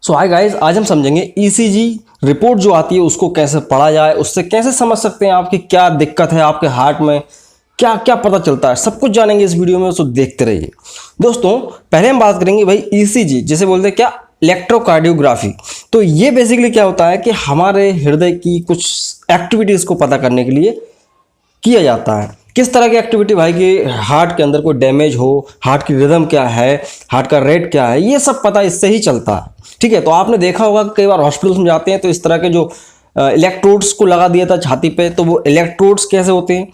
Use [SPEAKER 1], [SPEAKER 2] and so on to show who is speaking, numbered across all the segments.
[SPEAKER 1] सो hi guys, आज हम समझेंगे ईसीजी रिपोर्ट जो आती है उसको कैसे पढ़ा जाए, उससे कैसे समझ सकते हैं आपकी क्या दिक्कत है, आपके हार्ट में क्या क्या पता चलता है, सब कुछ जानेंगे इस वीडियो में। उसको देखते रहिए। दोस्तों, पहले हम बात करेंगे भाई ईसीजी जिसे बोलते हैं क्या, इलेक्ट्रोकार्डियोग्राफी। तो ये बेसिकली क्या होता है कि हमारे हृदय की कुछ एक्टिविटीज को पता करने के लिए किया जाता है। किस तरह की एक्टिविटी भाई, कि हार्ट के अंदर कोई डैमेज हो, हार्ट की रिदम क्या है, हार्ट का रेट क्या है, ये सब पता इससे ही चलता है। ठीक है, तो आपने देखा होगा कई बार हॉस्पिटल्स में जाते हैं तो इस तरह के जो इलेक्ट्रोड्स को लगा दिया था छाती पे, तो वो इलेक्ट्रोड्स कैसे होते हैं,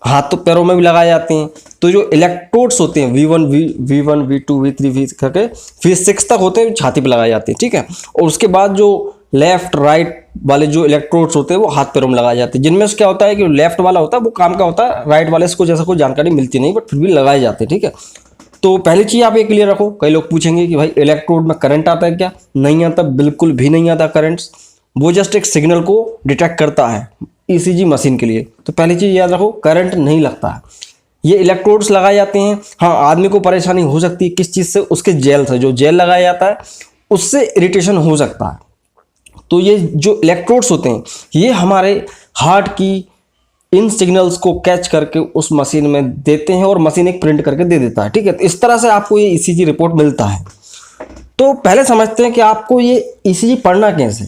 [SPEAKER 1] हाथ तो पैरों में भी लगाए जाते हैं। तो जो इलेक्ट्रोड्स होते हैं V1 V2 V3 V करके V6 तक होते हैं, छाती पे लगाए जाते हैं। ठीक है, और उसके बाद जो लेफ्ट राइट वाले जो इलेक्ट्रोड्स होते हैं वो हाथ पैरों में लगाए जाते हैं, जिनमें से क्या होता है कि लेफ्ट वाला होता है वो काम का होता है, राइट वाले से कुछ ऐसा कोई जानकारी मिलती नहीं, बट फिर भी लगाए जाते हैं। ठीक है, तो पहली चीज आप ये क्लियर रखो। कई लोग पूछेंगे कि भाई इलेक्ट्रोड में करंट आता है क्या? नहीं आता, बिल्कुल भी नहीं आता करंट। वो जस्ट एक सिग्नल को डिटेक्ट करता है ईसीजी मशीन के लिए। तो पहली चीज याद रखो, करंट नहीं लगता है। ये इलेक्ट्रोड्स लगाए जाते हैं। हाँ, आदमी को परेशानी हो सकती है किस चीज से, उसके जेल से, जो जेल लगाया जाता है उससे इरिटेशन हो सकता है। तो ये जो इलेक्ट्रोड्स होते हैं ये हमारे हार्ट की इन सिग्नल्स को कैच करके उस मशीन में देते हैं और मशीन एक प्रिंट करके दे देता है। ठीक है, तो इस तरह से आपको ये ईसीजी रिपोर्ट मिलता है। तो पहले समझते हैं कि आपको ये ईसीजी पढ़ना कैसे।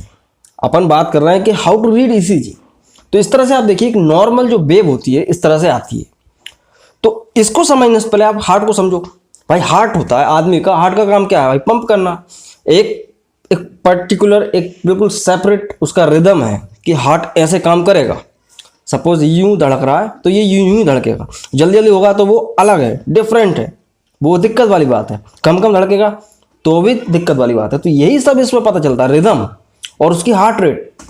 [SPEAKER 1] अपन बात कर रहे हैं कि हाउ टू रीड ईसीजी। तो इस तरह से आप देखिए, एक नॉर्मल जो वेव होती है इस तरह से आती है। तो इसको समझने से पहले आप हार्ट को समझो। भाई हार्ट होता है आदमी का, हार्ट का काम क्या है भाई? पंप करना। एक पर्टिकुलर, एक बिल्कुल सेपरेट उसका रिदम है कि हार्ट ऐसे काम करेगा। सपोज यूं धड़क रहा है तो ये यूं यूं धड़केगा, जल्दी जल्दी होगा तो वो अलग है, डिफरेंट है, वो दिक्कत वाली बात है। कम कम धड़केगा तो भी दिक्कत वाली बात है। तो यही सब इसमें पता चलता है, रिदम और उसकी हार्ट रेट।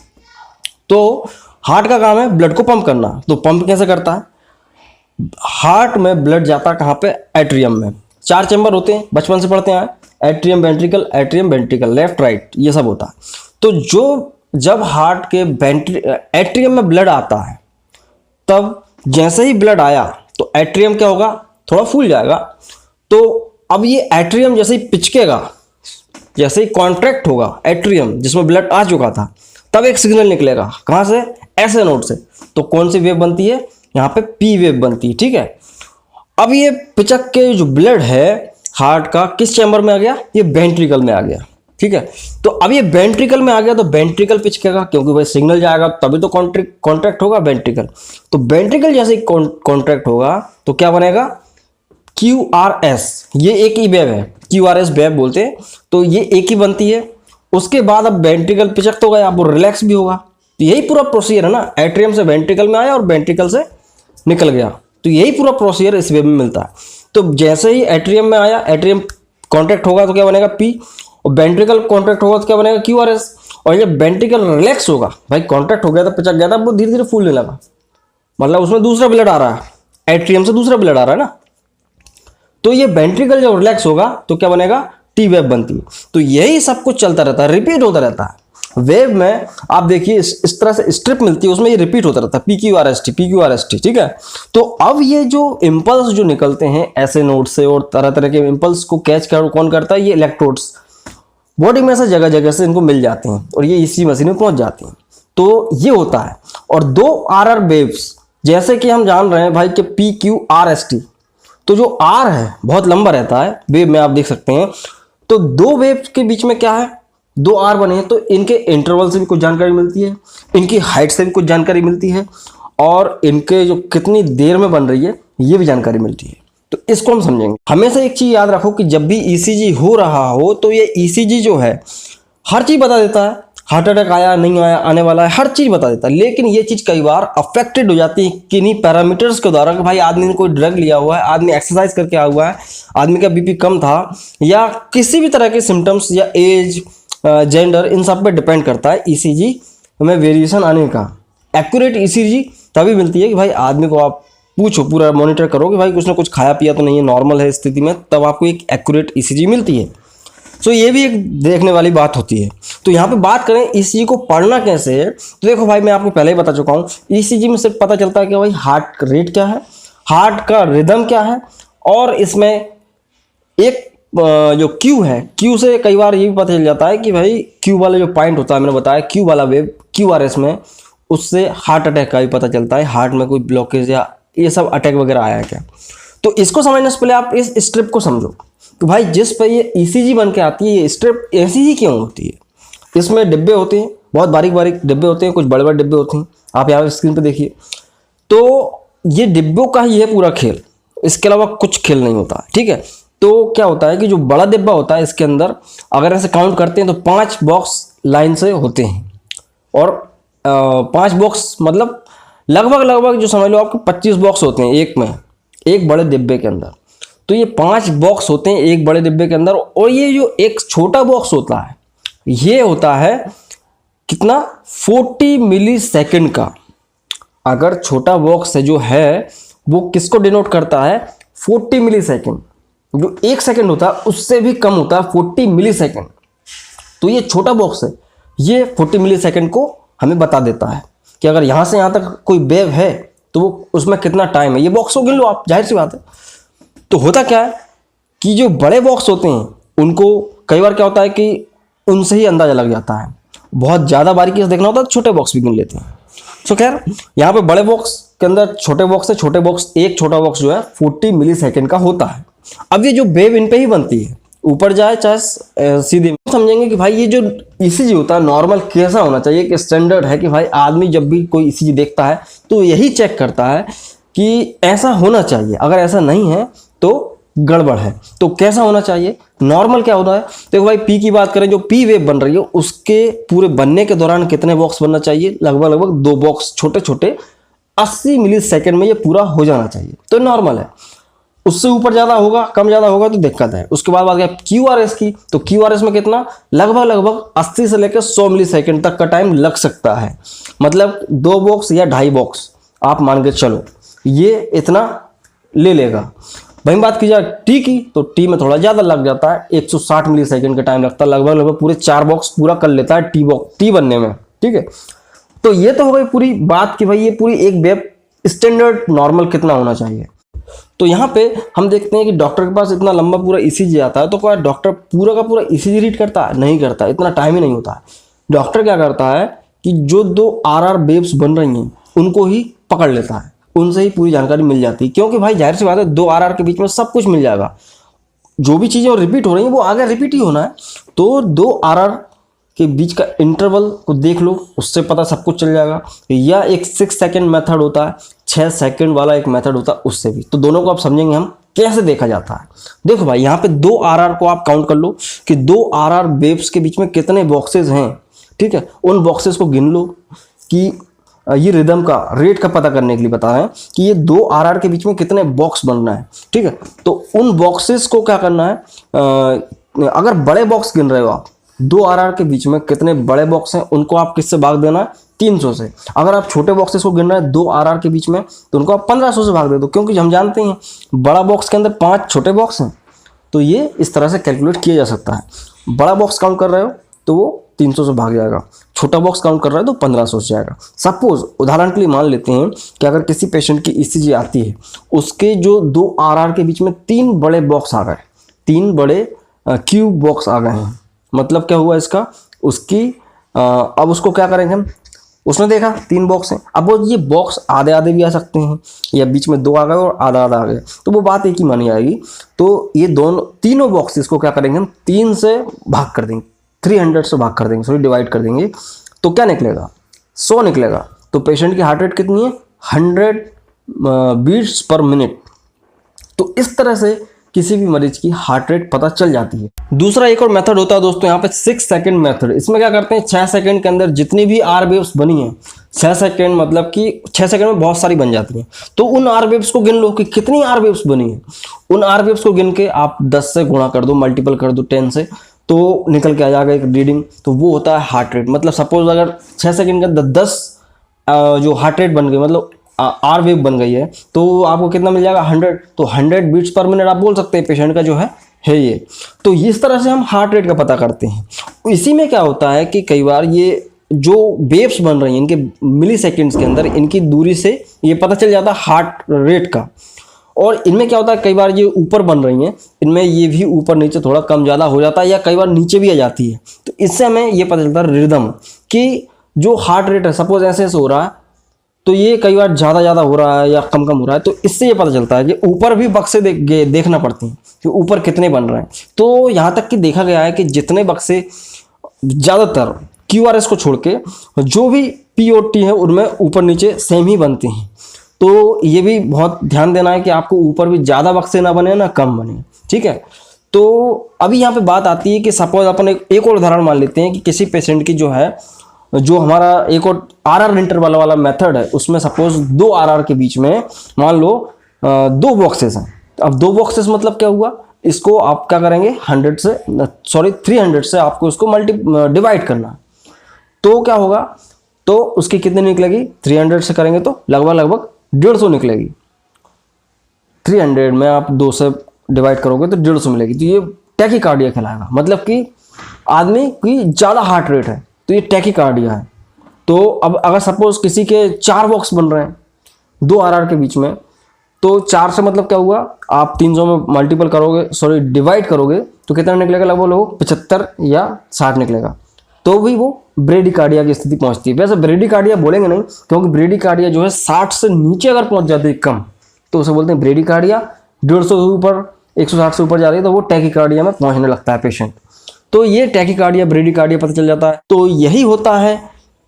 [SPEAKER 1] तो हार्ट का काम है ब्लड को पंप करना। तो पंप कैसे करता है? हार्ट में ब्लड जाता है कहाँ पे? एट्रियम में। 4 चैम्बर होते हैं, बचपन से पढ़ते हैं, एट्रियम वेंट्रिकल, लेफ्ट राइट, ये सब होता है। तो जब हार्ट के एट्रियम में ब्लड आता है, तब जैसे ही ब्लड आया तो एट्रियम क्या होगा? थोड़ा फूल जाएगा। तो अब ये एट्रियम जैसे ही पिचकेगा, जैसे ही कॉन्ट्रैक्ट होगा एट्रियम जिसमें ब्लड आ चुका था, तब एक सिग्नल निकलेगा। कहाँ से? ऐसे नोड से। तो कौन सी वेव बनती है? यहाँ पे पी वेव बनती है। ठीक है, अब ये पिचक के जो ब्लड है हार्ट का किस चैम्बर में आ गया? ये वेंट्रिकल में आ गया। ठीक है, तो अब ये वेंट्रिकल में आ गया तो वेंट्रिकल पिचकेगा, क्योंकि भाई सिग्नल जाएगा तभी तो कॉन्ट्रैक्ट होगा वेंट्रिकल। तो वेंट्रिकल जैसे ही कॉन्ट्रैक्ट होगा तो क्या बनेगा? QRS। ये एक ही वेव है, QRS वेव बोलते हैं। तो ये एक ही बनती है। उसके बाद अब वेंट्रिकल पिचक तो गया, अब वो रिलैक्स भी होगा। तो यही पूरा प्रोसीजर है ना, एट्रियम से वेंट्रिकल में आया और वेंट्रिकल से निकल गया। तो यही पूरा प्रोसीजर इस वेव में मिलता है। तो जैसे ही एट्रियम में आया, एट्रियम कॉन्ट्रैक्ट होगा तो क्या बनेगा? P। और वेंट्रिकल कॉन्ट्रैक्ट होगा तो क्या बनेगा? QRS। और जब वेंट्रिकल रिलैक्स होगा, भाई कॉन्ट्रैक्ट हो गया था, पिचक गया था, वो धीरे धीरे फूलने लगा, मतलब उसमें दूसरा ब्लड आ रहा है, एट्रियम से दूसरा ब्लड आ रहा है ना। तो ये वेंट्रिकल जब रिलैक्स होगा तो क्या बनेगा? T वेव बनती है। तो यही सब कुछ चलता रहता है, रिपीट होता रहता है। वेव में आप देखिए इस तरह से स्ट्रिप मिलती है, उसमें ये रिपीट होता रहता है, PQRST। ठीक है, तो अब ये जो इम्पल्स जो निकलते हैं ऐसे नोड से और तरह तरह के इम्पल्स को कैच कर कौन करता है? ये इलेक्ट्रोड्स बॉडी में से जगह जगह से इनको मिल जाते हैं और ये इसी मशीन में पहुंच जाते हैं। तो ये होता है। और 2 RR वेव्स, जैसे कि हम जान रहे हैं भाई कि PQRST, तो जो R है बहुत लंबा रहता है वेव में, आप देख सकते हैं। तो 2 वेव्स के बीच में क्या है? 2 R बने हैं, तो इनके इंटरवल से भी कुछ जानकारी मिलती है, इनकी हाइट से भी कुछ जानकारी मिलती है, और इनके जो कितनी देर में बन रही है ये भी जानकारी मिलती है। तो इसको हम समझेंगे। हमेशा एक चीज याद रखो कि जब भी ईसीजी हो रहा हो तो ये ईसीजी जो है हर चीज बता देता है, हार्ट अटैक आया नहीं आया, आने वाला है, हर चीज बता देता है। लेकिन ये चीज कई बार अफेक्टेड हो जाती है किन्हीं पैरामीटर्स के द्वारा, कि भाई आदमी ने कोई ड्रग लिया हुआ है, आदमी एक्सरसाइज करके आया हुआ है, आदमी का बीपी कम था, या किसी भी तरह के सिम्टम्स, या एज, जेंडर, इन सब पे डिपेंड करता है ईसीजी में वेरिएशन आने का। एक्यूरेट ईसीजी तभी मिलती है कि भाई आदमी को आप पूछो, पूरा मॉनिटर करो कि भाई कुछ ना कुछ खाया पिया तो नहीं है, नॉर्मल है स्थिति में, तब आपको एक एक्यूरेट ईसीजी मिलती है। सो ये भी एक देखने वाली बात होती है। तो यहाँ पे बात करें ईसीजी को पढ़ना कैसे है, तो देखो भाई मैं आपको पहले ही बता चुका हूँ, ईसीजी में सिर्फ पता चलता है कि भाई हार्ट रेट क्या है, हार्ट का रिदम क्या है, और इसमें एक जो क्यू है, क्यू से कई बार ये भी पता चल जाता है कि भाई क्यू वाला जो पॉइंट होता है, मैंने बताया क्यू वाला वेव QRS में, उससे हार्ट अटैक का भी पता चलता है, हार्ट में कोई ब्लॉकेज या ये सब अटैक वगैरह आया है क्या। तो इसको समझने से पहले आप इस स्ट्रिप को समझो तो भाई जिस पे ये ECG बन के आती है, ये स्ट्रिप ऐसी ही क्यों होती है। इसमें डिब्बे होते हैं, बहुत बारीक बारीक डिब्बे होते हैं, कुछ बड़े बड़े डिब्बे होते हैं, आप यहाँ स्क्रीन पे देखिए। तो ये डिब्बों का ही है पूरा खेल, इसके अलावा कुछ खेल नहीं होता, ठीक है। तो क्या होता है कि जो बड़ा डिब्बा होता है इसके अंदर अगर ऐसे काउंट करते हैं तो 5 बॉक्स लाइन से होते हैं, और 5 बॉक्स मतलब लगभग जो समझ लो आपको 25 बॉक्स होते हैं एक में, एक बड़े डिब्बे के अंदर। तो ये 5 बॉक्स होते हैं एक बड़े डिब्बे के अंदर, और ये जो एक छोटा बॉक्स होता है ये होता है कितना, 40 मिली सेकेंड का। अगर छोटा बॉक्स जो है वो किसको डिनोट करता है, 40 मिली सेकेंड। जो 1 सेकेंड होता है उससे भी कम होता है 40 मिली सेकेंड। तो ये छोटा बॉक्स है, ये 40 मिली सेकेंड को हमें बता देता है कि अगर यहाँ से यहाँ तक कोई वेव है तो वो उसमें कितना टाइम है। ये बॉक्स को गिन लो आप, जाहिर सी बात है। तो होता क्या है कि जो बड़े बॉक्स होते हैं उनको कई बार क्या होता है कि उनसे ही अंदाजा लग जाता है, बहुत ज़्यादा बारीकी से देखना होता है तो छोटे बॉक्स भी गिन लेते हैं। तो खैर यहाँ पे बड़े बॉक्स के अंदर छोटे बॉक्स है, छोटे बॉक्स एक छोटा बॉक्स जो है 40 मिली सेकेंड का होता है। अब ये जो वेव इन पे ही बनती है, ऊपर जाए चाहे सीधे, समझेंगे कि भाई ये जो ECG होता है नॉर्मल कैसा होना चाहिए। कि स्टैंडर्ड है कि भाई आदमी जब भी कोई ECG देखता है तो यही चेक करता है कि ऐसा होना चाहिए, अगर ऐसा नहीं है तो गड़बड़ है। तो कैसा होना चाहिए, नॉर्मल क्या होता है। देखो भाई पी की बात करें, जो पी वेव बन रही है उसके पूरे बनने के दौरान कितने बॉक्स बनना चाहिए, लगभग 2 बॉक्स छोटे छोटे 80 मिली सेकेंड में ये पूरा हो जाना चाहिए, तो नॉर्मल है। उससे ऊपर ज़्यादा होगा कम ज़्यादा होगा तो दिक्कत है। उसके बाद बात करें QRS की, तो QRS में कितना, लगभग 80 से लेकर 100 मिली सेकेंड तक का टाइम लग सकता है। मतलब 2 बॉक्स या 2.5 बॉक्स आप मान के चलो ये इतना ले लेगा। वहीं बात की जाए टी की, तो टी में थोड़ा ज़्यादा लग जाता है, 160 मिली सेकेंड का टाइम लगता है, लगभग पूरे 4 बॉक्स पूरा कर लेता है टी बनने में, ठीक है। तो ये तो हो गई पूरी बात कि भाई ये पूरी एक वेव स्टैंडर्ड नॉर्मल कितना होना चाहिए। तो यहाँ पे हम देखते हैं कि डॉक्टर के पास इतना लंबा पूरा ECG आता है, तो क्या डॉक्टर पूरा का पूरा ECG रीड करता है, नहीं करता, इतना टाइम ही नहीं होता है। डॉक्टर क्या करता है कि जो 2 RR वेव्स बन रही हैं उनको ही पकड़ लेता है, उनसे ही पूरी जानकारी मिल जाती है। क्योंकि भाई जाहिर सी बात है 2 RR के बीच में सब कुछ मिल जाएगा, जो भी चीज़ें रिपीट हो रही हैं वो आगे रिपीट ही होना है। तो 2 RR के बीच का इंटरवल को देख लो, उससे पता सब कुछ चल जाएगा। या एक 6 सेकेंड मेथड होता है, 6 सेकेंड वाला एक मेथड होता है, उससे भी। तो दोनों को आप समझेंगे हम कैसे देखा जाता है। देखो भाई यहाँ पे 2 RR को आप काउंट कर लो कि 2 RR वेव्स के बीच में कितने बॉक्सेस हैं, ठीक है। उन बॉक्सेस को गिन लो कि ये रिदम का रेट का पता करने के लिए बता रहे हैं कि ये 2 RR के बीच में कितने बॉक्स बनना है, ठीक है। तो उन बॉक्सेस को क्या करना है, अगर बड़े बॉक्स गिन रहे हो आप, 2 RR के बीच में कितने बड़े बॉक्स हैं उनको आप किससे भाग देना है, 300 से। अगर आप छोटे बॉक्सेस को गिन रहे हैं 2 RR के बीच में तो उनको आप 1500 से भाग दे दो, क्योंकि हम जानते हैं बड़ा बॉक्स के अंदर 5 छोटे बॉक्स हैं। तो ये इस तरह से कैलकुलेट किया जा सकता है। बड़ा बॉक्स काउंट कर रहे हो तो वो 300 से भाग जाएगा, छोटा बॉक्स काउंट कर रहे हो तो 1500 से जाएगा। सपोज उदाहरण के लिए मान लेते हैं कि अगर किसी पेशेंट की ECG आती है, उसके जो 2 RR के बीच में 3 बड़े बॉक्स आ गए, 3 बड़े क्यूब बॉक्स आ गए हैं। मतलब क्या हुआ इसका, उसकी अब उसको क्या करेंगे हम, उसने देखा 3 बॉक्स हैं, अब वो ये बॉक्स आधे आधे भी आ सकते हैं, या बीच में 2 आ गए और आधा आधा आ गए, तो वो बात एक ही मानी जाएगी। तो ये तीनों बॉक्सेस को क्या करेंगे हम, 3 से भाग कर देंगे, 300 से भाग कर देंगे, सॉरी डिवाइड कर देंगे। तो क्या निकलेगा, 100 निकलेगा। तो पेशेंट की हार्ट रेट कितनी है, 100 बीट्स पर मिनट। तो इस तरह से किसी भी मरीज की हार्ट रेट पता चल जाती है। दूसरा एक और मेथड होता है दोस्तों यहाँ पे 6 सेकेंड मेथड। इसमें क्या करते हैं, 6 सेकेंड के अंदर जितनी भी R वेव्स बनी हैं, 6 सेकेंड मतलब कि 6 सेकेंड में बहुत सारी बन जाती हैं, तो उन R वेव्स को गिन लो कि कितनी R वेव्स बनी है। उन R वेव्स को गिन के आप 10 से गुणा कर दो, मल्टीपल कर दो 10 से, तो निकल के आ जाएगा एक रीडिंग। तो वो होता है हार्ट रेट। मतलब सपोज अगर 6 सेकेंड के अंदर 10 जो हार्ट रेट बन गई, मतलब R वेव बन गई है, तो आपको कितना मिल जाएगा, 100। तो 100 बीट्स पर मिनट आप बोल सकते हैं पेशेंट का जो है ये। तो इस तरह से हम हार्ट रेट का पता करते हैं। इसी में क्या होता है कि कई बार ये जो वेव्स बन रही हैं इनके मिली सेकेंड्स के अंदर, इनकी दूरी से ये पता चल जाता है हार्ट रेट का। और इनमें क्या होता है, कई बार ये ऊपर बन रही हैं, इनमें ये भी ऊपर नीचे थोड़ा कम ज़्यादा हो जाता है या कई बार नीचे भी आ जाती है। तो इससे हमें ये पता चलता है रिदम कि जो हार्ट रेट है, सपोज ऐसे ऐसे हो रहा है तो ये कई बार ज़्यादा हो रहा है या कम हो रहा है। तो इससे ये पता चलता है कि ऊपर भी बक्से देखना पड़ते हैं कि ऊपर कितने बन रहे हैं। तो यहाँ तक कि देखा गया है कि जितने बक्से ज़्यादातर QRS को छोड़ के जो भी POT है उनमें ऊपर नीचे सेम ही बनते हैं। तो ये भी बहुत ध्यान देना है कि आपको ऊपर भी ज़्यादा बक्से ना बने ना कम बने, ठीक है। तो अभी यहाँ पे बात आती है कि सपोज अपन एक और उदाहरण मान लेते हैं कि किसी पेशेंट की जो है, जो हमारा एक और RR इंटरवल वाला मेथड है, उसमें सपोज 2 RR के बीच में मान लो 2 बॉक्सेस हैं। अब 2 बॉक्सेस मतलब क्या हुआ, इसको आप क्या करेंगे 300 से आपको इसको डिवाइड करना है। तो क्या होगा, तो उसकी कितनी निकलेगी, 300 से करेंगे तो लगभग 150 निकलेगी। 300 में आप 2 से डिवाइड करोगे तो 150 मिलेगी। तो ये टैकीकार्डिया कहलाएगा, मतलब कि आदमी की ज़्यादा हार्ट रेट है तो ये टैकीकार्डिया है। तो अब अगर सपोज किसी के 4 बॉक्स बन रहे हैं 2 RR के बीच में, तो 4 से मतलब क्या हुआ, आप 300 में डिवाइड करोगे तो कितना निकलेगा, लगभग 75 या 60 निकलेगा। तो भी वो ब्रेडिकार्डिया की स्थिति पहुंचती है। वैसे ब्रेडिकार्डिया बोलेंगे नहीं, क्योंकि ब्रेडिकार्डिया जो है 60 से नीचे अगर पहुंच जाती है कम, तो उसे बोलते हैं ब्रेडिकार्डिया। 150 से ऊपर 160 से ऊपर जा रही है तो वो टैकीकार्डिया में पहुंचने लगता है पेशेंट। तो ये टैकीकार्डिया ब्रेडिकार्डिया पता चल जाता है। तो यही होता है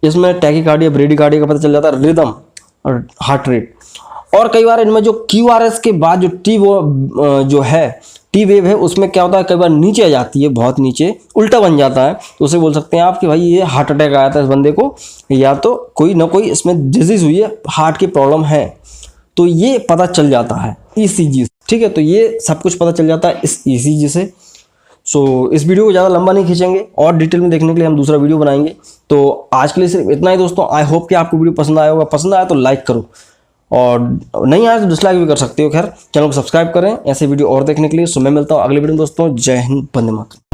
[SPEAKER 1] इसमें, टैकीकार्डिया ब्रेडिकार्डिया का पता चल जाता है रिदम और हार्ट रेट। और कई बार इनमें जो QRS के बाद जो टी वेव है उसमें क्या होता है, कई बार नीचे आ जाती है, बहुत नीचे उल्टा बन जाता है। तो उसे बोल सकते हैं आप कि भाई ये हार्ट अटैक आया था इस बंदे को, या तो कोई ना कोई इसमें डिजीज हुई है, हार्ट की प्रॉब्लम है। तो ये पता चल जाता है ECG, ठीक है। तो ये सब कुछ पता चल जाता है इस ECG से। सो इस वीडियो को ज़्यादा लंबा नहीं खींचेंगे और डिटेल में देखने के लिए हम दूसरा वीडियो बनाएंगे। तो आज के लिए सिर्फ इतना ही दोस्तों। आई होप कि आपको वीडियो पसंद आया होगा। पसंद आया तो लाइक करो और नहीं आया तो डिसलाइक भी कर सकते हो। खैर, चैनल को सब्सक्राइब करें ऐसे वीडियो और देखने के लिए। सो मैं मिलता हूँ अगले वीडियो में दोस्तों। जय हिंद, वंदे मातरम।